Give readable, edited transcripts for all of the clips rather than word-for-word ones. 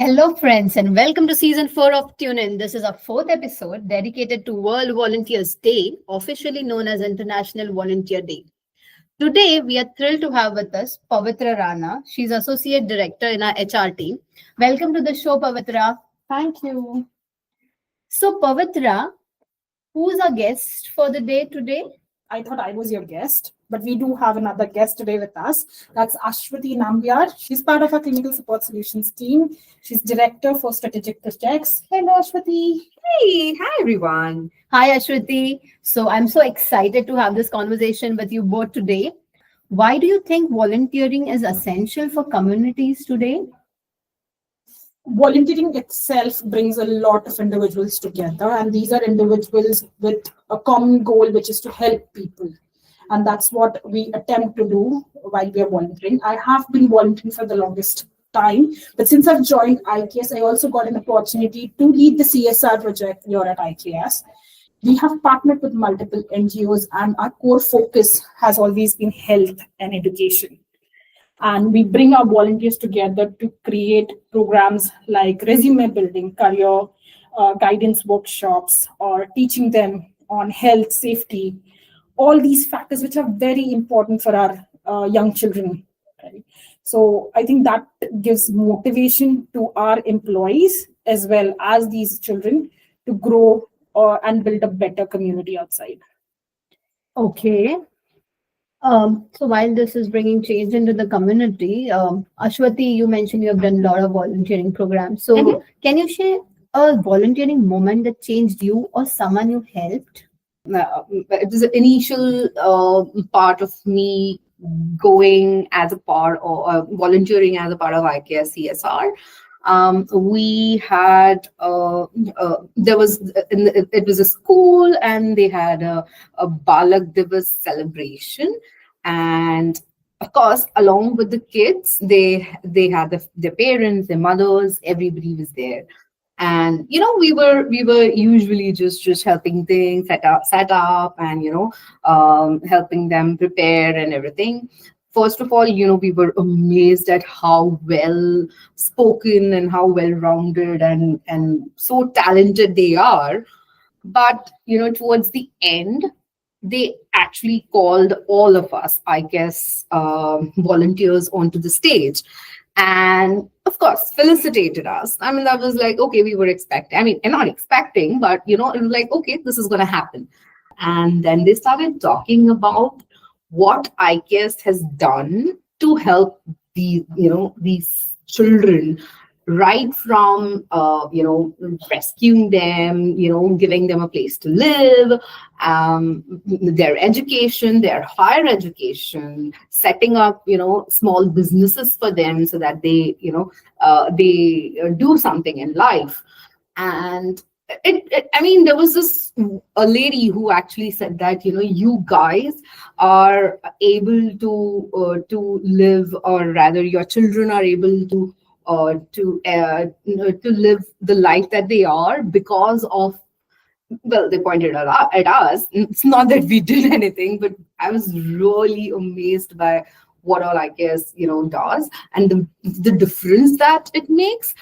Hello, friends, and welcome to season 4 of TuneIn. This is our fourth episode dedicated to World Volunteers Day, officially known as International Volunteer Day. Today, we are thrilled to have with us Pavitra Rana. She's Associate Director in our HR team. Welcome to the show, Pavitra. Thank you. So, Pavitra, who's our guest for the day today? I thought I was your guest, but we do have another guest today with us. That's Ashwathi Nambiar. She's part of our Clinical Support Solutions team. She's Director for Strategic Projects. Hello, Ashwathi. Hey, hi everyone. Hi, Ashwathi. So, I'm so excited to have this conversation with you both today. Why do you think volunteering is essential for communities today? Volunteering itself brings a lot of individuals together, and these are individuals with a common goal, which is to help people. And that's what we attempt to do while we are volunteering. I have been volunteering for the longest time, but since I've joined IKS, I also got an opportunity to lead the CSR project here at IKS. We have partnered with multiple NGOs, and our core focus has always been health and education. And we bring our volunteers together to create programs like resume building, career guidance workshops, or teaching them on health, safety, all these factors which are very important for our young children. Right? So I think that gives motivation to our employees as well as these children to grow and build a better community outside. Okay. So while this is bringing change into the community, Ashwathi, you mentioned you have done a lot of volunteering programs. So can you share a volunteering moment that changed you or someone you helped? It was an initial part of me going as a part or volunteering as a part of IKS CSR. We had it was a school, and they had a Balak Divas celebration, and of course along with the kids they had their parents, their mothers, everybody was there. And we were usually just helping things set up and helping them prepare and everything. First of all, we were amazed at how well spoken and how well rounded and so talented they are. But towards the end, they actually called all of us, I guess, volunteers onto the stage, and of course felicitated us. I mean, that was like, okay, we were expecting, and not expecting, but it was like, okay, this is going to happen. And then they started talking about what IKS has done to help these children, right from rescuing them, giving them a place to live, their education, their higher education, setting up small businesses for them so that they do something in life. And there was a lady who actually said that you guys are able to live, or rather your children are able to live the life that they are because of, well, they pointed at us. It's not that we did anything, but I was really amazed by what all IKS does, and the difference that it makes.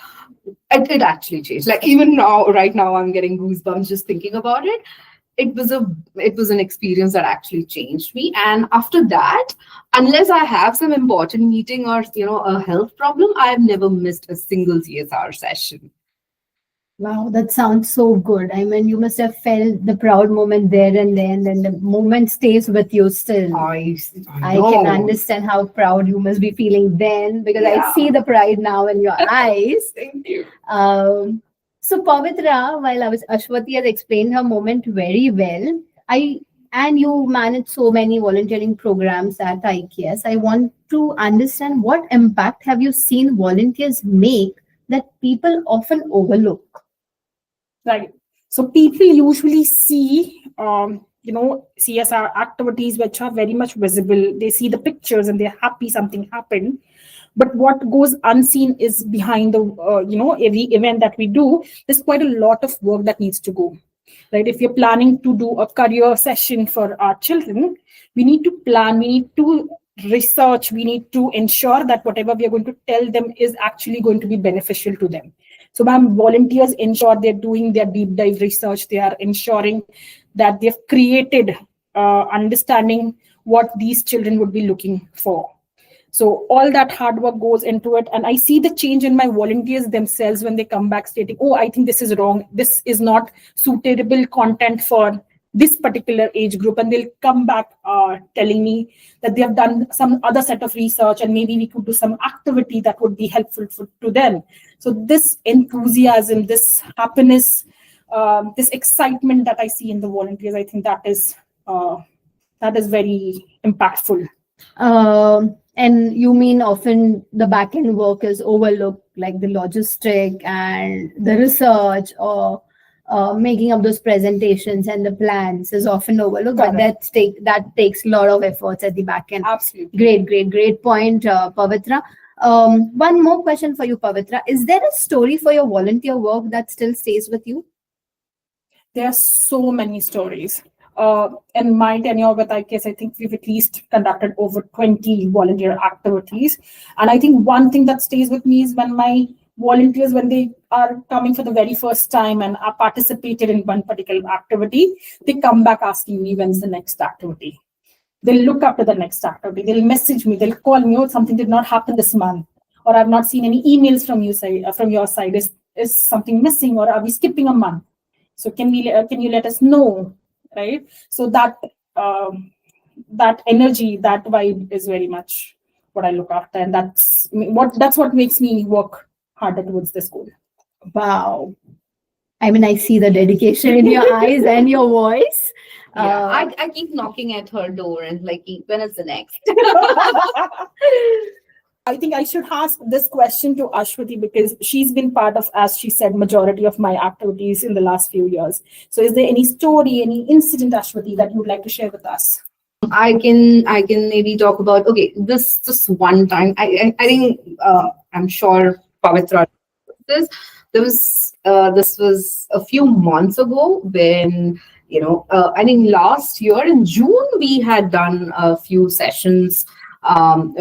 It actually changed. Like even now, right now, I'm getting goosebumps just thinking about it. It was an experience that actually changed me. And after that, unless I have some important meeting or a health problem, I have never missed a single CSR session. Wow, that sounds so good. I mean, you must have felt the proud moment there and then, and the moment stays with you still. I can understand how proud you must be feeling then, because I see the pride now in your eyes. Thank you. So Pavitra, while Ashwathi has explained her moment very well, and you manage so many volunteering programs at IKS, I want to understand what impact have you seen volunteers make that people often overlook? Right. So people usually see, CSR activities which are very much visible. They see the pictures and they're happy something happened. But what goes unseen is behind the, every event that we do, there's quite a lot of work that needs to go. Right. If you're planning to do a career session for our children, we need to plan, we need to research, we need to ensure that whatever we are going to tell them is actually going to be beneficial to them. So my volunteers ensure they're doing their deep dive research. They are ensuring that they've created understanding what these children would be looking for. So all that hard work goes into it. And I see the change in my volunteers themselves when they come back stating, oh, I think this is wrong. This is not suitable content for this particular age group. And they'll come back telling me that they have done some other set of research and maybe we could do some activity that would be helpful to them. So this enthusiasm, this happiness, this excitement that I see in the volunteers, I think that is very impactful. And you mean often the back end work is overlooked, like the logistic and the research, or making up those presentations and the plans is often overlooked, but that takes a lot of efforts at the back end. Absolutely. Great point, Pavitra. One more question for you, Pavitra. Is there a story for your volunteer work that still stays with you? There are so many stories. In my tenure with IKS, I think we've at least conducted over 20 volunteer activities. And I think one thing that stays with me is when my volunteers, when they are coming for the very first time and are participated in one particular activity, they come back asking me when's the next activity. They'll look up to the next activity. They'll message me. They'll call me, oh, something did not happen this month, or I've not seen any emails from your side. Is something missing, or are we skipping a month? So can you let us know, right? So that energy, that vibe is very much what I look after, and that's what makes me work harder towards this goal. Wow. I mean, I see the dedication in your eyes and your voice. Yeah, I keep knocking at her door and like, when is the next? I think I should ask this question to Ashwathi because she's been part of, as she said, majority of my activities in the last few years. So is there any story, any incident, Ashwathi, that you would like to share with us? I can maybe talk about, okay, this just one time. I think I'm sure Pavitra this was a few months ago when, I think last year in June we had done a few sessions on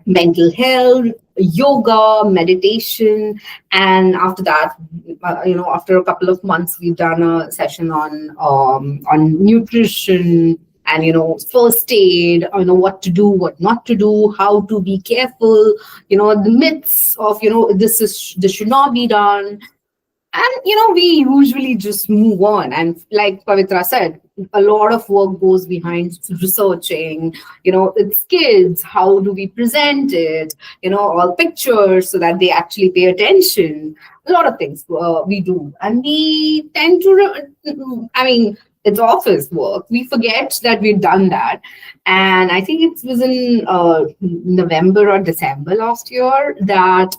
mental health, yoga, meditation, and after that, after a couple of months we've done a session on nutrition and first aid, what to do, what not to do, how to be careful, the myths of this should not be done. And we usually just move on. And like Pavitra said, a lot of work goes behind researching, it's kids, how do we present it, all pictures so that they actually pay attention. A lot of things we do. And we tend to, it's office work. We forget that we've done that. And I think it was in November or December last year that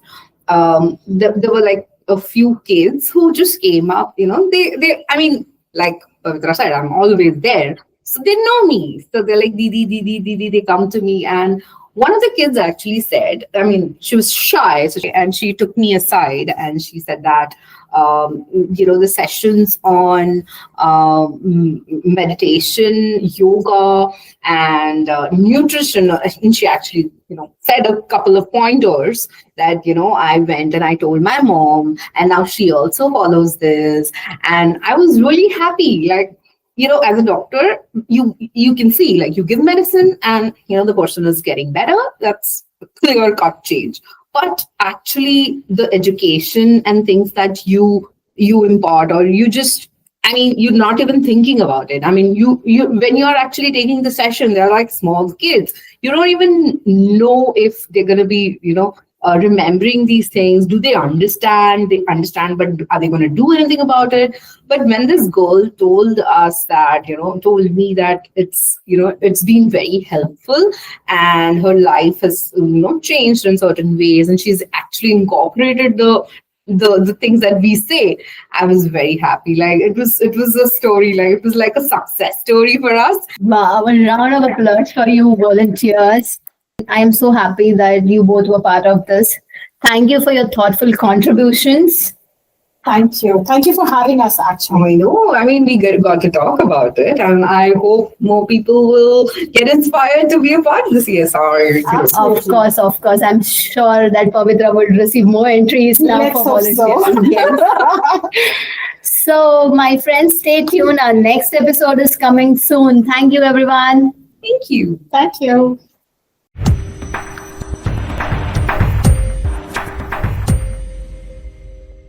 there were like a few kids who just came up, like Pavitra said, I'm always there. So they know me. So they're like, Didi, they come to me. And one of the kids actually said, she was shy. And she took me aside and she said that, the sessions on meditation, yoga, and nutrition, and she actually, said a couple of pointers that, I went and I told my mom, and now she also follows this. And I was really happy. Like, as a doctor, you can see, like, you give medicine and, the person is getting better. That's a clear-cut change. But actually, the education and things that you impart, or you just, you're not even thinking about it. You when you're actually taking the session, they're like small kids. You don't even know if they're going to be, remembering these things. Do they understand? They understand, but are they going to do anything about it? But when this girl told us that, told me that it's been very helpful and her life has, changed in certain ways, and she's actually incorporated the things that we say, I was very happy. Like it was a story, like it was like a success story for us. Wow, a round of applause for you volunteers. I am so happy that you both were part of this. Thank you for your thoughtful contributions. Thank you. Thank you for having us, actually. I know. I mean, got to talk about it, and I hope more people will get inspired to be a part of the CSR. Absolutely. Of course. I'm sure that Pavitra would receive more entries now Let's for hope so. volunteering. Yes. So, my friends, stay tuned. Our next episode is coming soon. Thank you, everyone. Thank you. Thank you.